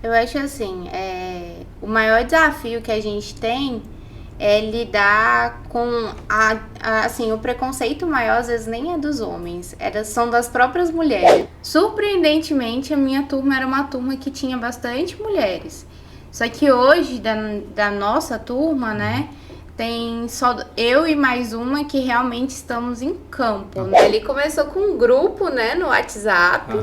Eu acho assim, o maior desafio que a gente tem é lidar com assim, o preconceito maior às vezes nem é dos homens, são das próprias mulheres. Surpreendentemente, a minha turma era uma turma que tinha bastante mulheres. Só que hoje, da nossa turma, né, tem só eu e mais uma que realmente estamos em campo. Ele começou com um grupo, né, no WhatsApp.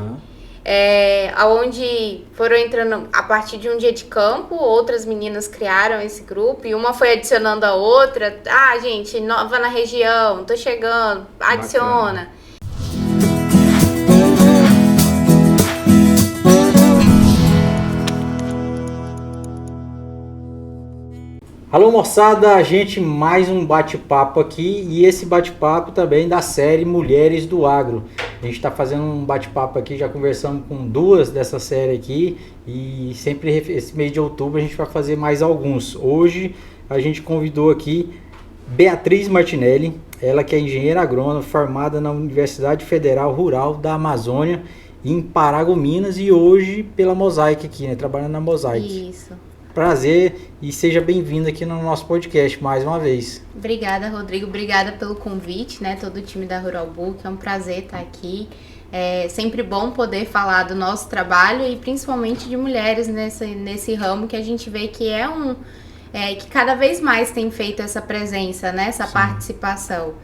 Onde foram entrando a partir de um dia de campo, outras meninas criaram esse grupo e uma foi adicionando a outra. Ah, gente, nova na região, tô chegando, adiciona. Bacana. Alô moçada, gente, mais um bate-papo aqui e esse bate-papo também da série Mulheres do Agro. A gente está fazendo um bate-papo aqui, já conversamos com duas dessa série aqui e sempre esse mês de outubro a gente vai fazer mais alguns. Hoje a gente convidou aqui Beatriz Martinelli, ela que é engenheira agrônoma formada na Universidade Federal Rural da Amazônia em Paragominas e hoje pela Mosaic aqui, né? Trabalhando na Mosaic. Isso. Prazer e seja bem-vindo aqui no nosso podcast mais uma vez. Obrigada, Rodrigo. Obrigada pelo convite, né? Todo o time da Rural Book. É um prazer estar aqui. É sempre bom poder falar do nosso trabalho e principalmente de mulheres nesse ramo que a gente vê que que cada vez mais tem feito essa presença, né? Essa participação.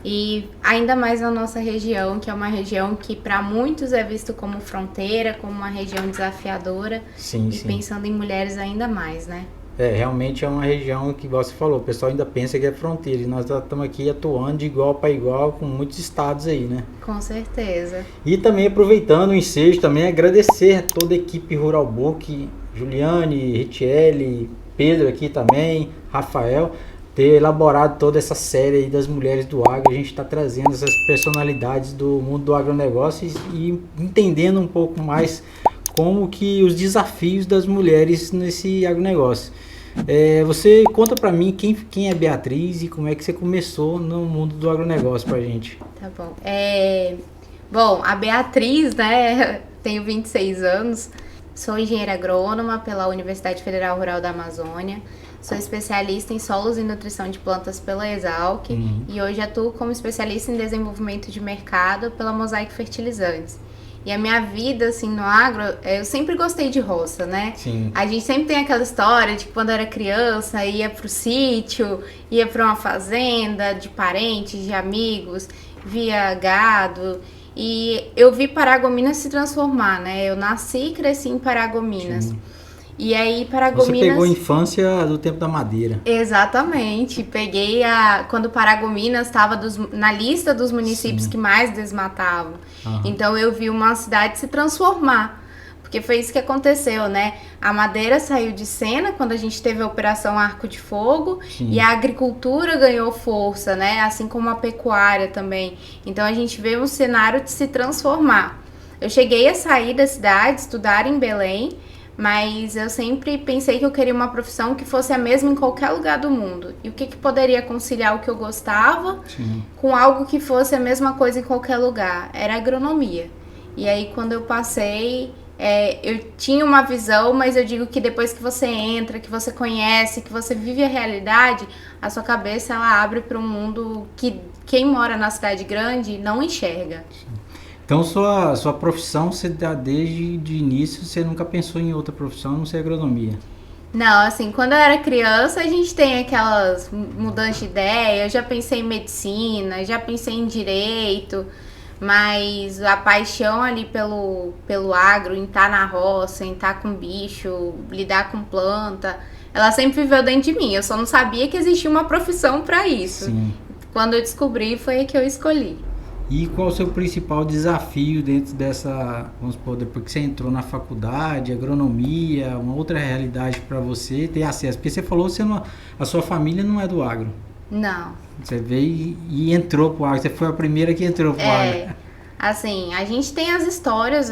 E ainda mais na nossa região, que é uma região que para muitos é visto como fronteira, como uma região desafiadora. Sim. Pensando em mulheres ainda mais, né? Realmente é uma região que você falou, o pessoal ainda pensa que é fronteira. E nós estamos aqui atuando de igual para igual com muitos estados aí, né? Com certeza. E também aproveitando o ensejo, também agradecer a toda a equipe Rural Book, Juliane, Richelle, Pedro aqui também, Rafael, ter elaborado toda essa série aí das mulheres do agro. A gente está trazendo essas personalidades do mundo do agronegócio e entendendo um pouco mais como que os desafios das mulheres nesse agronegócio. Você conta para mim quem é Beatriz e como é que você começou no mundo do agronegócio pra gente. Tá bom. Bom, a Beatriz, né, tenho 26 anos, sou engenheira agrônoma pela Universidade Federal Rural da Amazônia. Sou especialista em solos e nutrição de plantas pela Exalc e hoje atuo como especialista em desenvolvimento de mercado pela Mosaic Fertilizantes. E a minha vida, assim, no agro, eu sempre gostei de roça, né? Sim. A gente sempre tem aquela história de que quando era criança ia pro sítio, ia pra uma fazenda de parentes, de amigos, via gado. E eu vi Paragominas se transformar, né? Eu nasci e cresci em Paragominas. Sim. E aí, Paragominas... Você pegou a infância do tempo da madeira. Exatamente. Peguei quando Paragominas estava na lista dos municípios Sim. que mais desmatavam. Então, eu vi uma cidade se transformar. Porque foi isso que aconteceu, né? A madeira saiu de cena quando a gente teve a Operação Arco de Fogo. Sim. E a agricultura ganhou força, né? Assim como a pecuária também. Então, a gente vê um cenário de se transformar. Eu cheguei a sair da cidade, estudar em Belém, mas eu sempre pensei que eu queria uma profissão que fosse a mesma em qualquer lugar do mundo. E o que poderia conciliar o que eu gostava Sim. com algo que fosse a mesma coisa em qualquer lugar? Era agronomia. E aí, quando eu passei, eu tinha uma visão, mas eu digo que depois que você entra, que você conhece, que você vive a realidade, a sua cabeça ela abre para um mundo que quem mora na cidade grande não enxerga. Sim. Então, sua profissão, você dá desde de início, você nunca pensou em outra profissão, a não ser agronomia? Não, assim, quando eu era criança, a gente tem aquelas mudanças de ideia. Eu já pensei em medicina, já pensei em direito, mas a paixão ali pelo agro, em estar na roça, em estar com bicho, lidar com planta, ela sempre viveu dentro de mim. Eu só não sabia que existia uma profissão para isso. Sim. Quando eu descobri, foi a que eu escolhi. E qual o seu principal desafio dentro dessa, vamos supor, depois que você entrou na faculdade, agronomia, uma outra realidade para você ter acesso? Porque você falou que a sua família não é do agro. Não. Você veio e entrou pro agro, você foi a primeira que entrou pro agro. Assim, a gente tem as histórias,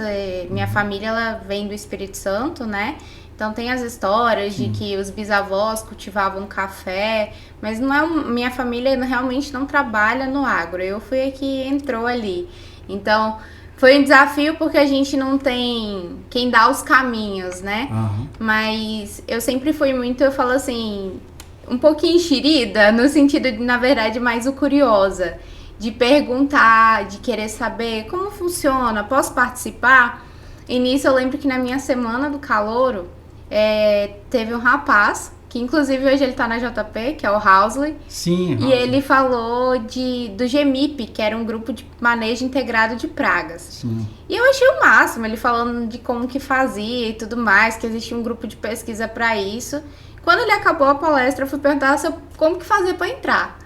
minha família ela vem do Espírito Santo, né? Então tem as histórias Sim. de que os bisavós cultivavam café, mas não é minha família realmente não trabalha no agro. Eu fui a que entrou ali. Então, Foi um desafio porque a gente não tem quem dá os caminhos, né? Aham. Mas eu sempre fui muito, eu falo assim, um pouquinho enxerida, no sentido de, na verdade, mais o curiosa. De perguntar, de querer saber como funciona, posso participar? E nisso eu lembro que na minha semana do calouro, teve um rapaz, que inclusive hoje ele tá na JP, que é o Housley. Sim, E ele falou do GMIP, que era um grupo de manejo integrado de pragas. Sim. E eu achei o máximo, ele falando de como que fazia e tudo mais, que existia um grupo de pesquisa para isso. Quando ele acabou a palestra, eu fui perguntar como que fazia para entrar.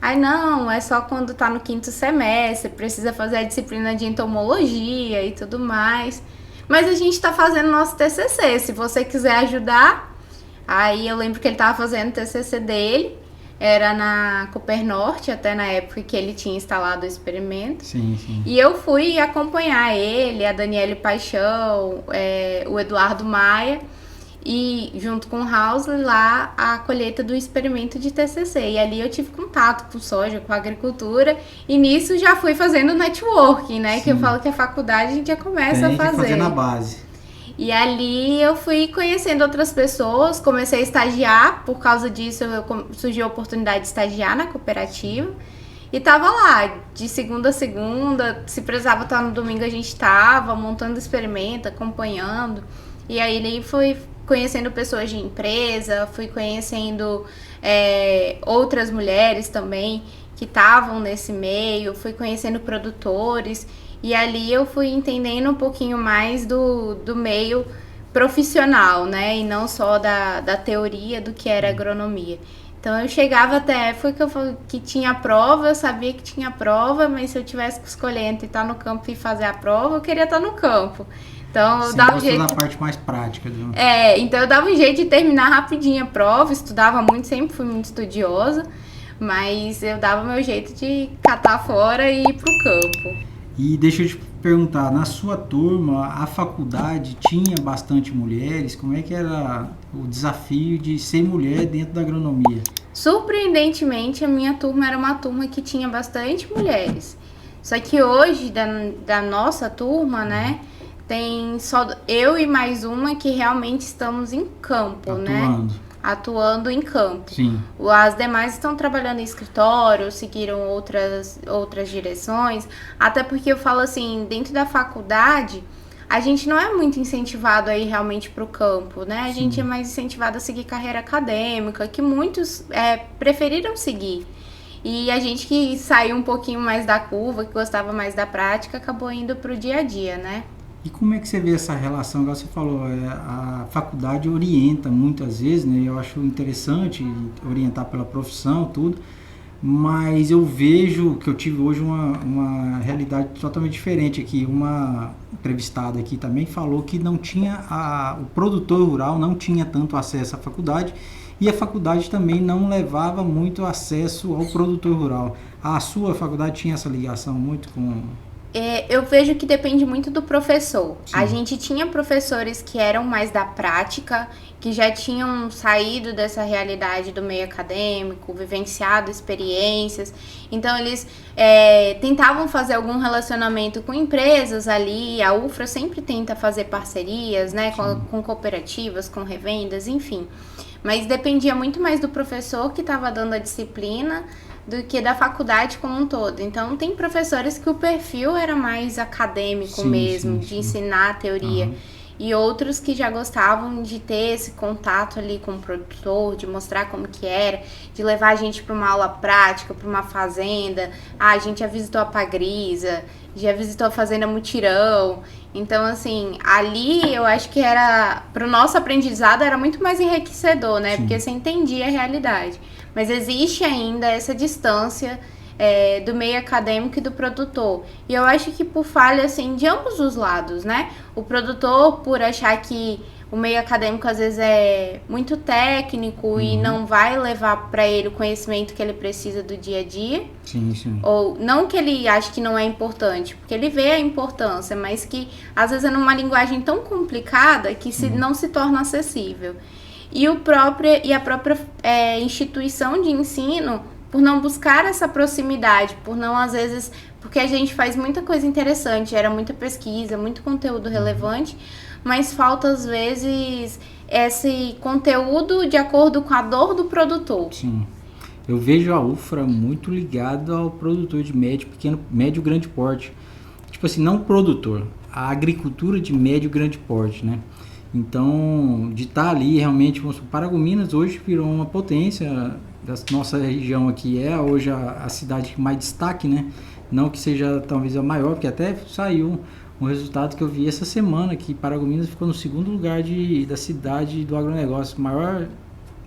Aí, não, é só quando tá no 5º semestre, precisa fazer a disciplina de entomologia e tudo mais. Mas a gente tá fazendo nosso TCC, se você quiser ajudar. Aí eu lembro que ele tava fazendo o TCC dele, era na Copernorte, até na época que ele tinha instalado o experimento. Sim. E eu fui acompanhar ele, a Daniele Paixão, o Eduardo Maia, e junto com o Housley lá a colheita do experimento de TCC. E ali eu tive contato com soja, com agricultura, e nisso já fui fazendo networking, né? Sim. Que eu falo que a faculdade a gente já começa a fazer. Fazer na base. E ali eu fui conhecendo outras pessoas, comecei a estagiar, por causa disso surgiu a oportunidade de estagiar na cooperativa. E tava lá, de segunda a segunda, se precisava estar no domingo a gente tava, montando experimento, acompanhando. E aí ele fui conhecendo pessoas de empresa, fui conhecendo outras mulheres também que estavam nesse meio, fui conhecendo produtores. E ali eu fui entendendo um pouquinho mais do meio profissional, né? E não só da teoria do que era agronomia. Então eu chegava até, foi que eu falei que tinha prova, eu sabia que tinha prova, mas se eu tivesse que escolher entre estar no campo e fazer a prova, eu queria estar no campo. Então eu dava um jeito. Na parte mais prática. Então eu dava um jeito de terminar rapidinho a prova, estudava muito, sempre fui muito estudiosa, mas eu dava o meu jeito de catar fora e ir pro campo. E deixa eu te perguntar, na sua turma, a faculdade tinha bastante mulheres? Como é que era o desafio de ser mulher dentro da agronomia? Surpreendentemente, a minha turma era uma turma que tinha bastante mulheres. Só que hoje, da nossa turma, né, tem só eu e mais uma que realmente estamos em campo, né? Atuando em campo. Sim. As demais estão trabalhando em escritório, seguiram outras direções, até porque eu falo assim, dentro da faculdade, a gente não é muito incentivado a ir realmente para o campo, né? A gente é mais incentivado a seguir carreira acadêmica, que muitos preferiram seguir. E a gente que saiu um pouquinho mais da curva, que gostava mais da prática, acabou indo para o dia a dia, né? E como é que você vê essa relação? Igual você falou, a faculdade orienta muitas vezes, né? Eu acho interessante orientar pela profissão, tudo, mas eu vejo que eu tive hoje uma realidade totalmente diferente aqui. Uma entrevistada aqui também falou que não tinha o produtor rural não tinha tanto acesso à faculdade e a faculdade também não levava muito acesso ao produtor rural. A sua faculdade tinha essa ligação muito com... Eu vejo que depende muito do professor. Sim. A gente tinha professores que eram mais da prática, que já tinham saído dessa realidade do meio acadêmico, vivenciado experiências. Então, eles tentavam fazer algum relacionamento com empresas ali. A UFRA sempre tenta fazer parcerias, né, com cooperativas, com revendas, enfim. Mas dependia muito mais do professor que estava dando a disciplina do que da faculdade como um todo. Então, tem professores que o perfil era mais acadêmico mesmo, de ensinar a teoria. E outros que já gostavam de ter esse contato ali com o produtor, de mostrar como que era, de levar a gente para uma aula prática, para uma fazenda. A gente já visitou a Pagrisa, já visitou a Fazenda Mutirão. Então, assim, ali eu acho que para o nosso aprendizado era muito mais enriquecedor, né? Porque você entendia a realidade. Mas existe ainda essa distância do meio acadêmico e do produtor. E eu acho que por falha, assim, de ambos os lados, né? O produtor, por achar que o meio acadêmico às vezes é muito técnico e não vai levar para ele o conhecimento que ele precisa do dia a dia. Sim. Ou não que ele ache que não é importante, porque ele vê a importância, mas que às vezes é numa linguagem tão complicada que não se torna acessível. E a própria instituição de ensino, por não buscar essa proximidade, por não, às vezes, porque a gente faz muita coisa interessante, era muita pesquisa, muito conteúdo relevante, mas falta às vezes esse conteúdo de acordo com a dor do produtor. Sim. Eu vejo a UFRA muito ligado ao produtor de médio, pequeno, médio, grande porte. Tipo assim, não produtor, a agricultura de médio, grande porte, né? Então, de estar ali realmente, o Paragominas hoje virou uma potência da nossa região aqui, é hoje a cidade que mais destaque, né? Não que seja talvez a maior, porque até saiu um resultado que eu vi essa semana, que Paragominas ficou no segundo lugar da cidade do agronegócio, maior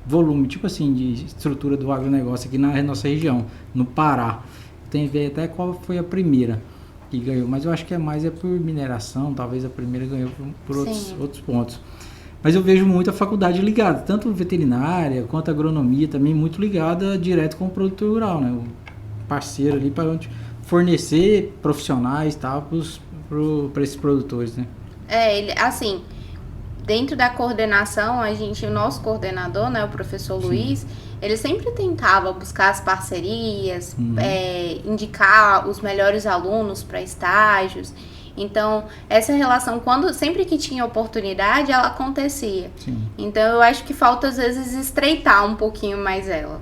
volume, tipo assim, de estrutura do agronegócio aqui na nossa região, no Pará. Tem a ver até qual foi a primeira que ganhou, mas eu acho que é por mineração, talvez a primeira ganhou por outros pontos. Mas eu vejo muito a faculdade ligada, tanto veterinária quanto agronomia também, muito ligada direto com o produtor rural, né? O parceiro ali para fornecer profissionais para esses produtores, né? Assim, dentro da coordenação, o nosso coordenador, né, o professor Luiz, ele sempre tentava buscar as parcerias, indicar os melhores alunos para estágios. Então, essa relação, sempre que tinha oportunidade, ela acontecia. Sim. Então, eu acho que falta, às vezes, estreitar um pouquinho mais ela.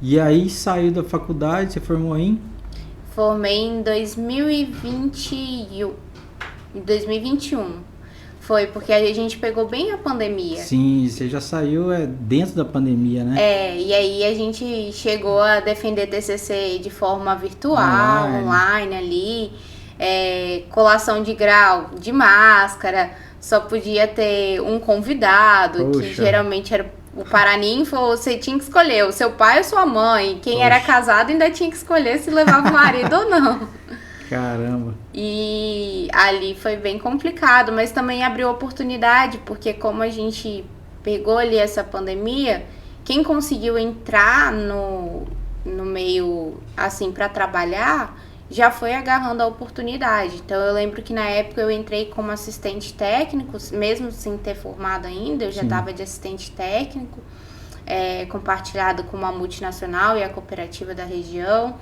E aí, saiu da faculdade, você formou em? Formei em 2021. Foi porque a gente pegou bem a pandemia. Sim, você já saiu dentro da pandemia, né? E aí a gente chegou a defender TCC de forma virtual, online ali, colação de grau de máscara, só podia ter um convidado, que geralmente era o Paraninfo, você tinha que escolher o seu pai ou sua mãe. Quem era casado ainda tinha que escolher se levava o marido ou não. Caramba. E ali foi bem complicado, mas também abriu oportunidade, porque como a gente pegou ali essa pandemia, quem conseguiu entrar no meio, assim, para trabalhar, já foi agarrando a oportunidade. Então eu lembro que na época eu entrei como assistente técnico, mesmo sem ter formado ainda, eu já estava de assistente técnico, compartilhado com uma multinacional e a cooperativa da região.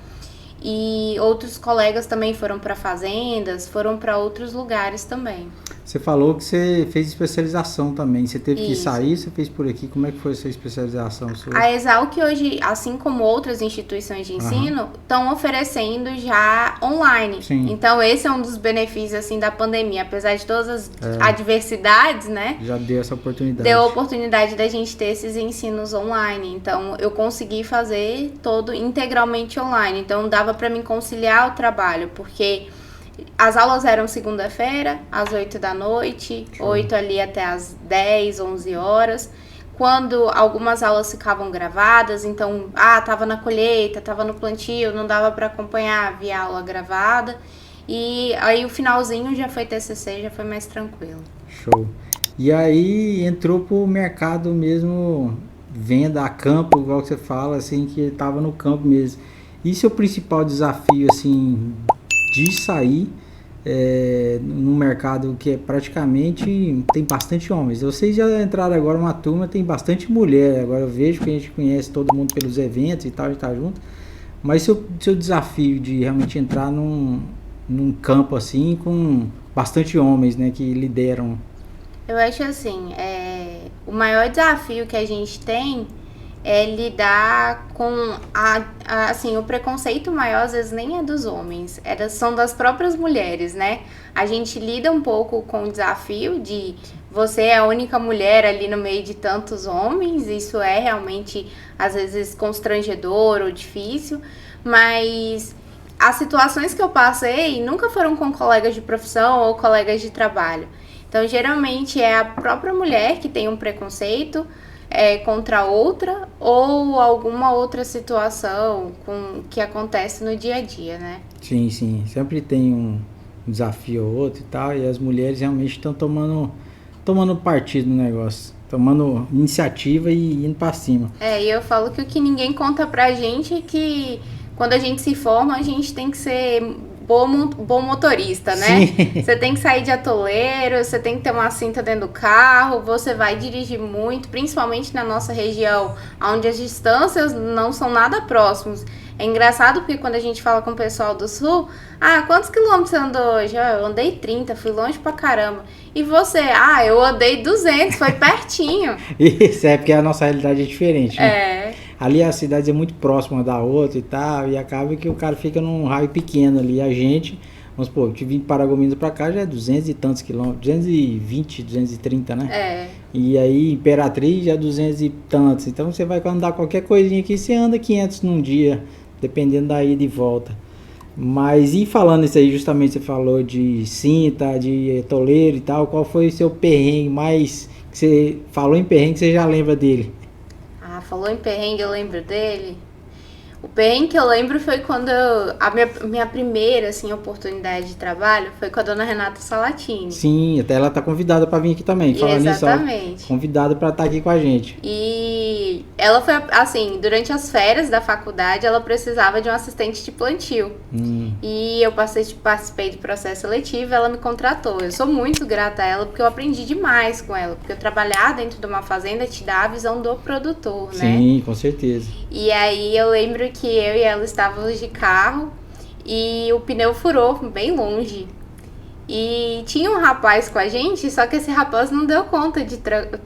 E outros colegas também foram para fazendas, foram para outros lugares também. Você falou que você fez especialização também. Você teve que sair, você fez por aqui. Como é que foi a sua especialização? A Exalc hoje, assim como outras instituições de ensino, estão oferecendo já online. Sim. Então esse é um dos benefícios assim da pandemia, apesar de todas as adversidades, né? Já deu essa oportunidade. Deu a oportunidade da gente ter esses ensinos online. Então eu consegui fazer todo integralmente online. Então dava para mim conciliar o trabalho, porque as aulas eram segunda-feira, às 8 da noite, 8 ali até às 10, 11 horas. Quando algumas aulas ficavam gravadas, então, tava na colheita, tava no plantio, não dava para acompanhar via aula gravada. E aí o finalzinho já foi TCC, já foi mais tranquilo. Show. E aí entrou pro mercado mesmo, venda a campo, igual que você fala, assim, que tava no campo mesmo. Isso é o principal desafio, assim, de sair no mercado que praticamente tem bastante homens. Vocês já entraram agora numa turma, tem bastante mulher. Agora eu vejo que a gente conhece todo mundo pelos eventos e tal, a gente tá junto. Mas seu desafio de realmente entrar num campo assim, com bastante homens, né, que lideram. Eu acho assim, o maior desafio que a gente tem é lidar com assim, o preconceito maior às vezes nem é dos homens, são das próprias mulheres, né? A gente lida um pouco com o desafio de você é a única mulher ali no meio de tantos homens, isso é realmente às vezes constrangedor ou difícil, mas as situações que eu passei nunca foram com colegas de profissão ou colegas de trabalho. Então, geralmente é a própria mulher que tem um preconceito contra outra ou alguma outra situação que acontece no dia a dia, né? Sim, sim. Sempre tem um desafio ou outro e tal, e as mulheres realmente estão tomando partido no negócio, tomando iniciativa e indo pra cima. E eu falo que o que ninguém conta pra gente é que quando a gente se forma, a gente tem que ser bom motorista, né? Sim. Você tem que sair de atoleiro, você tem que ter uma cinta dentro do carro, você vai dirigir muito, principalmente na nossa região, onde as distâncias não são nada próximas. É engraçado porque quando a gente fala com o pessoal do sul, quantos quilômetros você andou hoje? Eu andei 30, fui longe pra caramba. E você? Eu andei 200, foi pertinho. Isso, porque a nossa realidade é diferente, né? É. Ali a cidade é muito próxima da outra e tal, e acaba que o cara fica num raio pequeno ali. A gente, vamos supor, de 20 Paragominas pra cá já é 200 e tantos quilômetros, 220, 230, né? É. E aí Imperatriz já é 200 e tantos. Então você vai andar qualquer coisinha aqui, você anda 500 num dia, dependendo da ida e volta. Mas e falando isso aí, justamente você falou de cinta, de toleiro e tal, qual foi o seu perrengue mais, que você falou em perrengue, que você já lembra dele? Falou em perrengue, eu lembro dele. O perrengue que eu lembro foi quando a minha primeira assim, oportunidade de trabalho foi com a dona Renata Salatini. Sim, até ela tá convidada para vir aqui também. Falando exatamente. Nisso, convidada para estar aqui com a gente. E ela foi assim, durante as férias da faculdade, ela precisava de um assistente de plantio. E eu participei do processo seletivo, ela me contratou. Eu sou muito grata a ela porque eu aprendi demais com ela. Porque eu trabalhar dentro de uma fazenda te dá a visão do produtor, né? Sim, com certeza. E aí eu lembro que eu e ela estávamos de carro e o pneu furou bem longe. E tinha um rapaz com a gente, só que esse rapaz não deu conta de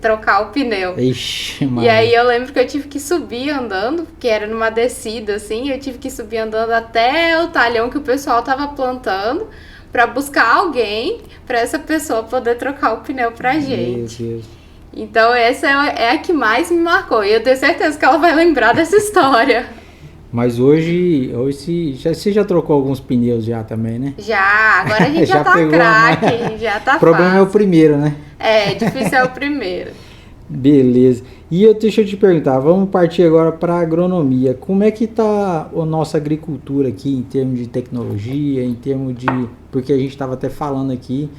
trocar o pneu. Ixi, mano. E aí eu lembro que eu tive que subir andando, porque era numa descida assim, eu tive que subir andando até o talhão que o pessoal tava plantando para buscar alguém, para essa pessoa poder trocar o pneu pra gente. Meu Deus. Então essa é a que mais me marcou. E eu tenho certeza que ela vai lembrar dessa história. Mas hoje você já trocou alguns pneus já também, né? Já, agora a gente já tá craque, já tá fácil. O problema é o primeiro, né? É, difícil é o primeiro. Beleza. E deixa eu te perguntar, vamos partir agora para a agronomia. Como é que tá a nossa agricultura aqui em termos de tecnologia, em termos de... Porque a gente estava até falando aqui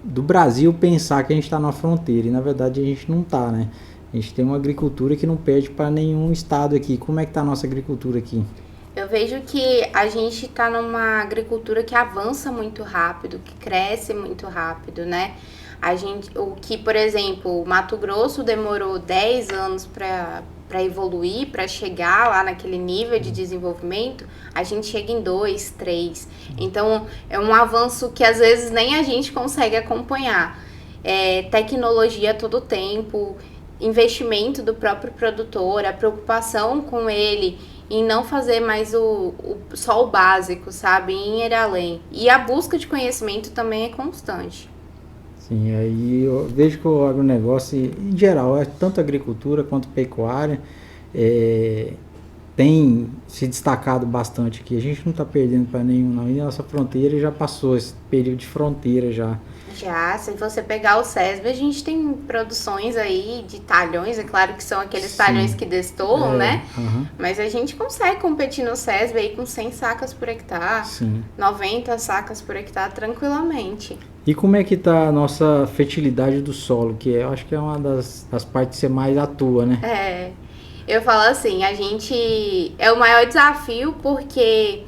do Brasil pensar que a gente está na fronteira, e na verdade a gente não está, né? A gente tem uma agricultura que não perde para nenhum estado aqui. Como é que está a nossa agricultura aqui? Eu vejo que a gente está numa agricultura que avança muito rápido, que cresce muito rápido, né? Por exemplo, o Mato Grosso demorou 10 anos para evoluir, para chegar lá naquele nível de desenvolvimento, a gente chega em 2, 3. Então, é um avanço que às vezes nem a gente consegue acompanhar. Tecnologia a todo tempo, investimento do próprio produtor, a preocupação com ele em não fazer mais só o básico, sabe? Em ir além. E a busca de conhecimento também é constante. Sim, aí eu vejo que o agronegócio, em geral, tanto agricultura quanto pecuária, tem se destacado bastante aqui. A gente não está perdendo para nenhum, não. E a nossa fronteira já passou esse período de fronteira já. Já, se você pegar o SESB, a gente tem produções aí de talhões, é claro que são aqueles talhões que destoam, né? Mas a gente consegue competir no SESB aí com 100 sacas por hectare, 90 sacas por hectare tranquilamente. E como é que tá a nossa fertilidade do solo, que eu acho que é uma das partes que você mais atua, né? Eu falo assim, a gente é o maior desafio porque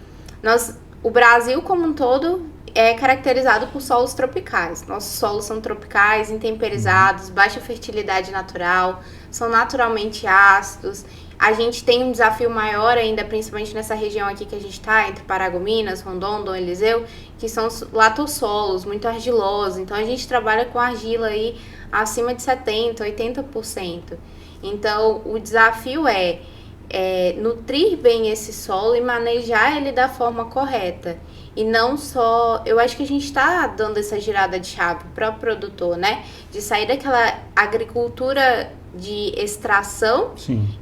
o Brasil como um todo é caracterizado por solos tropicais. Nossos solos são tropicais, intemperizados, baixa fertilidade natural, são naturalmente ácidos. A gente tem um desafio maior ainda, principalmente nessa região aqui que a gente está, entre Paragominas, Rondon, Dom Eliseu, que são latossolos, muito argilosos. Então a gente trabalha com argila aí acima de 70%, 80%. Então o desafio é nutrir bem esse solo e manejar ele da forma correta. E não só... Eu acho que a gente está dando essa girada de chave para o produtor, né? De sair daquela agricultura de extração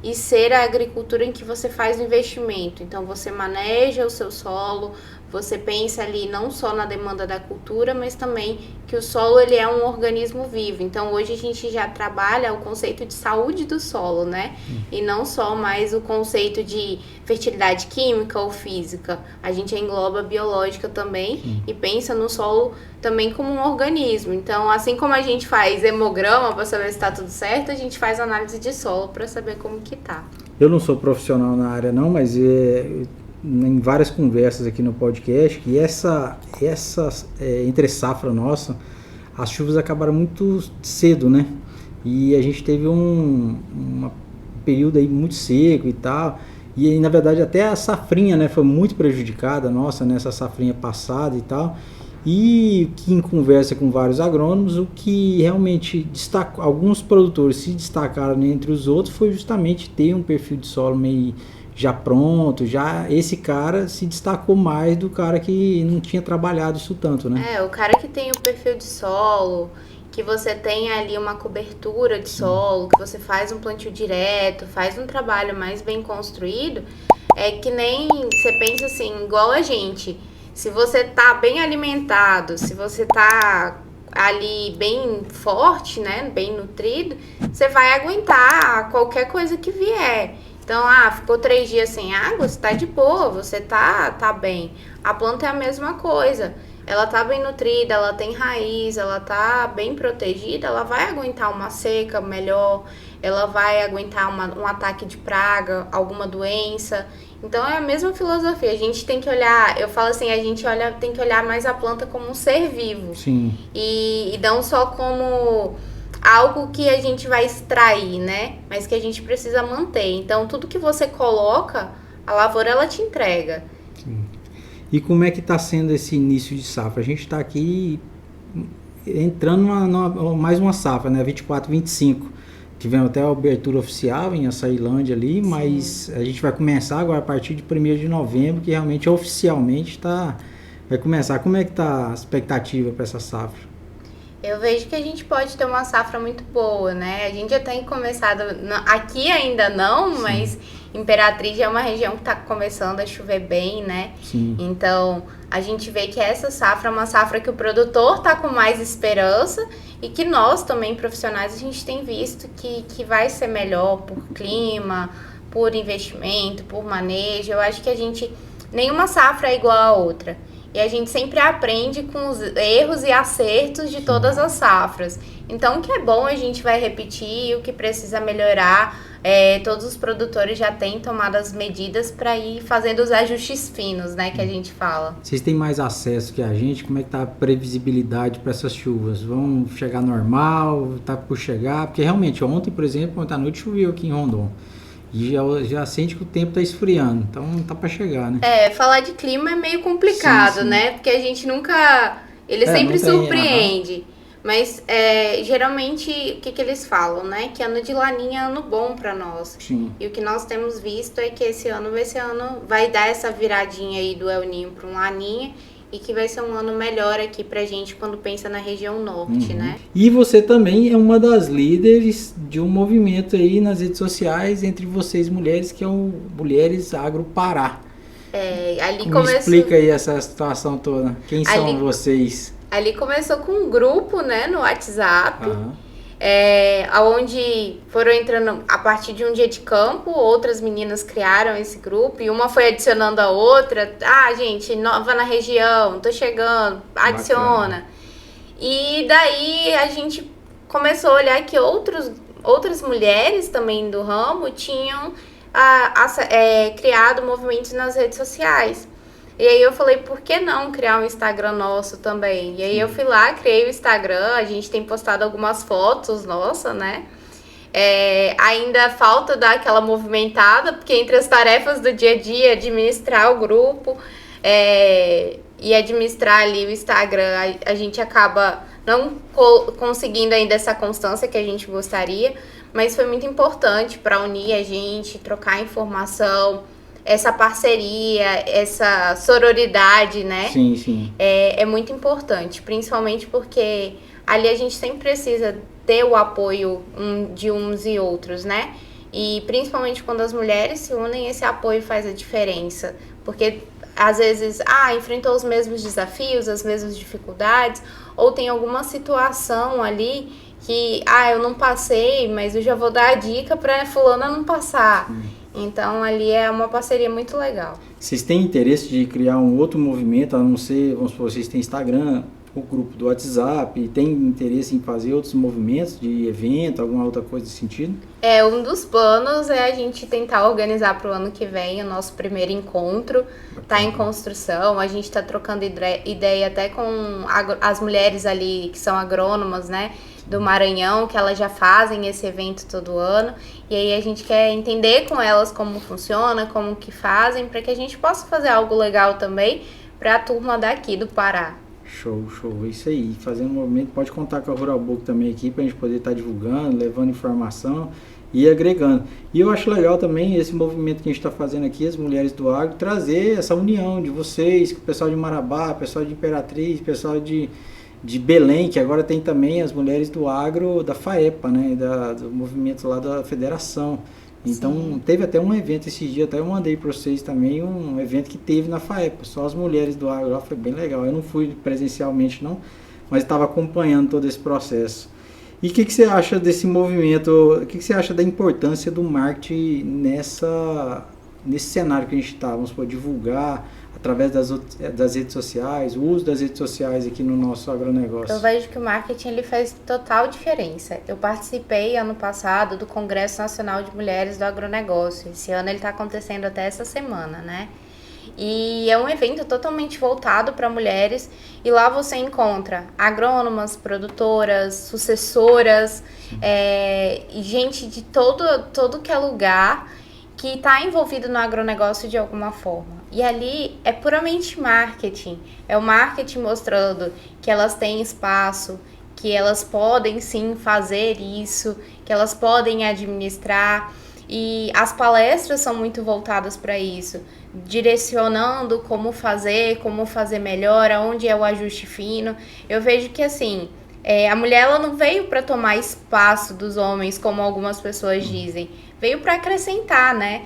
e ser a agricultura em que você faz o investimento. Então, você maneja o seu solo, você pensa ali não só na demanda da cultura, mas também que o solo ele é um organismo vivo. Então, hoje a gente já trabalha o conceito de saúde do solo, né? E não só mais o conceito de fertilidade química ou física. A gente engloba biológica também e pensa no solo também como um organismo. Então, assim como a gente faz hemograma para saber se está tudo certo, a gente faz análise de solo para saber como que tá. Eu não sou profissional na área não, mas em várias conversas aqui no podcast que essa entre safra nossa, as chuvas acabaram muito cedo, né? E a gente teve um período aí muito seco e tal. E aí, na verdade, até a safrinha, né, foi muito prejudicada, nossa, nessa safrinha passada e tal. E que em conversa com vários agrônomos, o que realmente destacou, alguns produtores se destacaram entre os outros, foi justamente ter um perfil de solo meio já pronto, já esse cara se destacou mais do cara que não tinha trabalhado isso tanto, né? O cara que tem o perfil de solo, que você tem ali uma cobertura de solo, que você faz um plantio direto, faz um trabalho mais bem construído, é que nem você pensa assim, igual a gente, se você tá bem alimentado, se você tá ali bem forte, né, bem nutrido, você vai aguentar qualquer coisa que vier. Então, ficou 3 dias sem água, você tá de boa, você tá bem. A planta é a mesma coisa. Ela tá bem nutrida, ela tem raiz, ela tá bem protegida, ela vai aguentar uma seca melhor, ela vai aguentar um ataque de praga, alguma doença. Então, é a mesma filosofia. A gente tem que olhar, eu falo assim, tem que olhar mais a planta como um ser vivo. Sim. E não só como algo que a gente vai extrair, né? Mas que a gente precisa manter. Então, tudo que você coloca, a lavoura, ela te entrega. Sim. E como é que está sendo esse início de safra? A gente está aqui entrando mais uma safra, né? 24, 25. Tivemos até a abertura oficial em Açailândia ali, sim, mas a gente vai começar agora a partir de 1º de novembro, que realmente oficialmente vai começar. Como é que está a expectativa para essa safra? Eu vejo que a gente pode ter uma safra muito boa, né? A gente já tem começado, aqui ainda não, sim, mas Imperatriz é uma região que está começando a chover bem, né? Sim. Então, a gente vê que essa safra é uma safra que o produtor está com mais esperança e que nós também, profissionais, a gente tem visto que vai ser melhor por clima, por investimento, por manejo. Eu acho que nenhuma safra é igual a outra. E a gente sempre aprende com os erros e acertos de todas as safras. Então, o que é bom a gente vai repetir, o que precisa melhorar, todos os produtores já têm tomado as medidas para ir fazendo os ajustes finos, né, que a gente fala. Vocês têm mais acesso que a gente? Como é que tá a previsibilidade para essas chuvas? Vão chegar normal? Tá por chegar? Porque realmente, ontem, por exemplo, ontem à noite choveu aqui em Rondon. E já sente que o tempo está esfriando, então não tá para chegar, né? Falar de clima é meio complicado, sim, né? Porque a gente nunca... Ele sempre surpreende. Mas, geralmente, o que eles falam, né? Que ano de laninha é ano bom para nós. Sim. E o que nós temos visto é que esse ano vai dar essa viradinha aí do El Niño para um laninha. E que vai ser um ano melhor aqui pra gente quando pensa na região norte, né? E você também é uma das líderes de um movimento aí nas redes sociais entre vocês mulheres, que é o Mulheres Agro Pará. Me explica aí essa situação toda. Quem são vocês? Ali começou com um grupo, né, no WhatsApp. Onde foram entrando a partir de um dia de campo, outras meninas criaram esse grupo e uma foi adicionando a outra. Gente, nova na região, tô chegando, adiciona. Bacana. E daí a gente começou a olhar que outras mulheres também do ramo tinham criado movimentos nas redes sociais. E aí eu falei, por que não criar um Instagram nosso também? E aí eu fui lá, criei o Instagram, a gente tem postado algumas fotos nossas, né? Ainda falta dar aquela movimentada, porque entre as tarefas do dia a dia, administrar o grupo e administrar ali o Instagram, a gente acaba não conseguindo ainda essa constância que a gente gostaria, mas foi muito importante para unir a gente, trocar informação, essa parceria, essa sororidade, né? Sim, sim. É muito importante, principalmente porque ali a gente sempre precisa ter o apoio de uns e outros, né? E principalmente quando as mulheres se unem, esse apoio faz a diferença. Porque às vezes, enfrentou os mesmos desafios, as mesmas dificuldades, ou tem alguma situação ali que, eu não passei, mas eu já vou dar a dica para fulana não passar. Então, ali é uma parceria muito legal. Vocês têm interesse de criar um outro movimento, a não ser, vamos supor, vocês têm Instagram, o grupo do WhatsApp, tem interesse em fazer outros movimentos de evento, alguma outra coisa nesse sentido? Um dos planos é a gente tentar organizar para o ano que vem o nosso primeiro encontro. Está em construção, a gente está trocando ideia até com as mulheres ali que são agrônomas, né, do Maranhão, que elas já fazem esse evento todo ano. E aí a gente quer entender com elas como funciona, como que fazem, para que a gente possa fazer algo legal também para a turma daqui do Pará. Show, isso aí, fazendo um movimento, pode contar com a Rural Book também aqui, para a gente poder estar divulgando, levando informação e agregando. E eu acho legal também esse movimento que a gente está fazendo aqui, as mulheres do agro, trazer essa união de vocês, com o pessoal de Marabá, pessoal de Imperatriz, pessoal de Belém, que agora tem também as mulheres do agro da FAEPA, né, do movimento lá da federação. Então, sim, teve até um evento esses dias, até eu mandei para vocês também, um evento que teve na FAEPA, só as mulheres do agro lá, foi bem legal. Eu não fui presencialmente não, mas estava acompanhando todo esse processo. E o que você acha desse movimento, o que você acha da importância do marketing nesse cenário que a gente está, vamos supor, divulgar através das redes sociais, o uso das redes sociais aqui no nosso agronegócio? Eu vejo que o marketing ele faz total diferença. Eu participei ano passado do Congresso Nacional de Mulheres do Agronegócio. Esse ano ele está acontecendo até essa semana, né? E é um evento totalmente voltado para mulheres e lá você encontra agrônomas, produtoras, sucessoras, gente de todo que é lugar que está envolvido no agronegócio de alguma forma. E ali é puramente marketing. É o marketing mostrando que elas têm espaço, que elas podem sim fazer isso, que elas podem administrar. E as palestras são muito voltadas para isso, direcionando como fazer melhor, aonde é o ajuste fino. Eu vejo que assim, a mulher ela não veio para tomar espaço dos homens, como algumas pessoas dizem. Veio para acrescentar, né?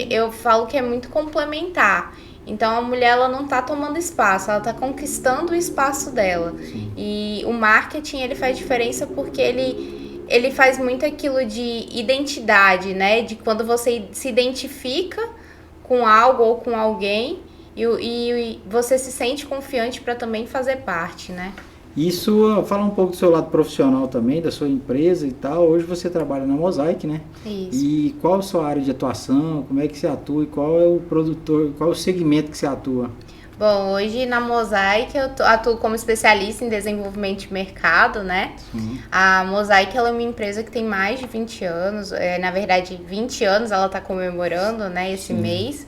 Eu falo que é muito complementar. Então a mulher ela não está tomando espaço, ela está conquistando o espaço dela. Sim. E o marketing ele faz diferença porque ele faz muito aquilo de identidade, né? De quando você se identifica com algo ou com alguém e você se sente confiante para também fazer parte, né? Isso, fala um pouco do seu lado profissional também, da sua empresa e tal. Hoje você trabalha na Mosaic, né? Isso. E qual a sua área de atuação, como é que você atua e qual é o produtor, qual é o segmento que você atua? Bom, hoje na Mosaic eu atuo como especialista em desenvolvimento de mercado, né? Sim. A Mosaic ela é uma empresa que tem mais de 20 anos, na verdade 20 anos ela está comemorando, né, esse mês.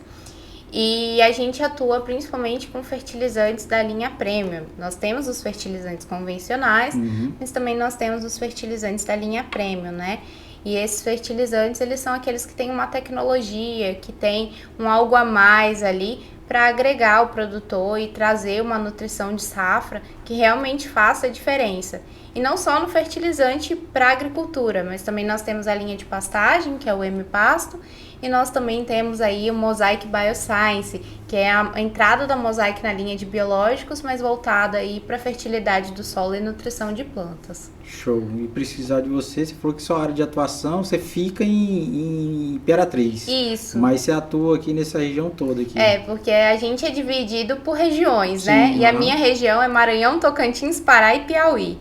E a gente atua principalmente com fertilizantes da linha Premium. Nós temos os fertilizantes convencionais, mas também nós temos os fertilizantes da linha Premium, né? E esses fertilizantes, eles são aqueles que têm uma tecnologia, que tem um algo a mais ali para agregar o produtor e trazer uma nutrição de safra que realmente faça a diferença. E não só no fertilizante para a agricultura, mas também nós temos a linha de pastagem, que é o M-Pasto, e nós também temos aí o Mosaic Bioscience, que é a entrada da Mosaic na linha de biológicos, mas voltada aí para fertilidade do solo e nutrição de plantas. Show. E precisar de você falou que sua área de atuação, você fica em Imperatriz. Isso. Mas você atua aqui nessa região toda aqui. Porque a gente é dividido por regiões, sim, né? E a minha região é Maranhão, Tocantins, Pará e Piauí.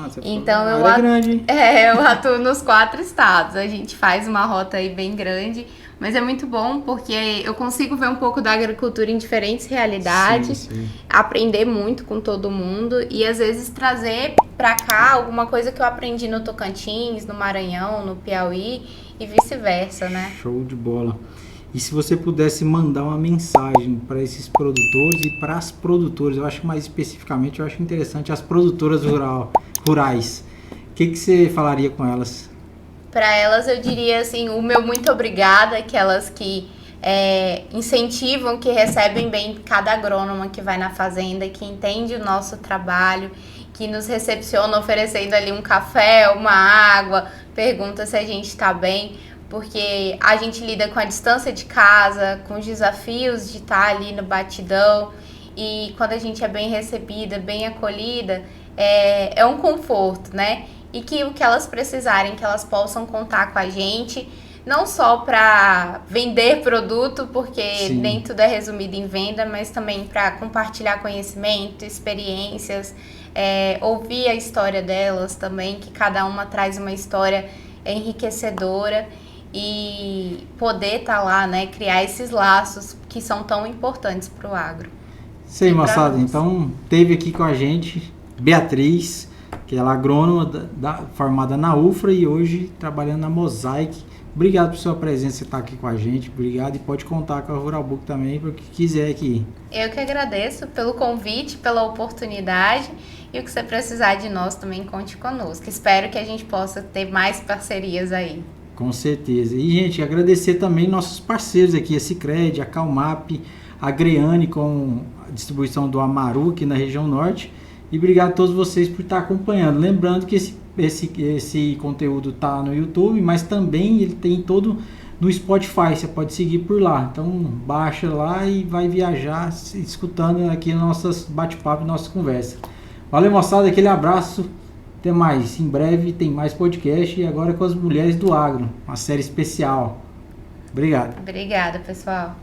Você então é grande. Eu atuo nos 4 estados. A gente faz uma rota aí bem grande. Mas é muito bom porque eu consigo ver um pouco da agricultura em diferentes realidades, sim. Aprender muito com todo mundo e às vezes trazer para cá alguma coisa que eu aprendi no Tocantins, no Maranhão, no Piauí e vice-versa, né? Show de bola. E se você pudesse mandar uma mensagem para esses produtores e para as produtoras, eu acho mais especificamente, eu acho interessante as produtoras rurais, o que você falaria com elas? Para elas eu diria assim, o meu muito obrigada, aquelas que incentivam, que recebem bem cada agrônoma que vai na fazenda, que entende o nosso trabalho, que nos recepciona oferecendo ali um café, uma água, pergunta se a gente está bem, porque a gente lida com a distância de casa, com os desafios de estar ali no batidão, e quando a gente é bem recebida, bem acolhida, é um conforto, né? E que o que elas precisarem, que elas possam contar com a gente, não só para vender produto, porque sim, nem tudo é resumido em venda, mas também para compartilhar conhecimento, experiências, ouvir a história delas também, que cada uma traz uma história enriquecedora e poder estar lá, né, criar esses laços que são tão importantes para o agro. Sei, moçada, então teve aqui com a gente Beatriz, que ela é agrônoma formada na UFRA e hoje trabalhando na Mosaic. Obrigado por sua presença, estar aqui com a gente, obrigado, e pode contar com a Rural Book também, para o que quiser aqui. Eu que agradeço pelo convite, pela oportunidade, e o que você precisar de nós também, conte conosco. Espero que a gente possa ter mais parcerias aí. Com certeza. E, gente, agradecer também nossos parceiros aqui, a Sicredi, a Calmap, a Greane com a distribuição do Amaru aqui na região norte. E obrigado a todos vocês por estar acompanhando. Lembrando que esse conteúdo está no YouTube, mas também ele tem todo no Spotify. Você pode seguir por lá. Então baixa lá e vai viajar escutando aqui nossas bate-papo, nossa conversa. Valeu, moçada. Aquele abraço. Até mais. Em breve tem mais podcast e agora com as mulheres do agro. Uma série especial. Obrigado. Obrigada, pessoal.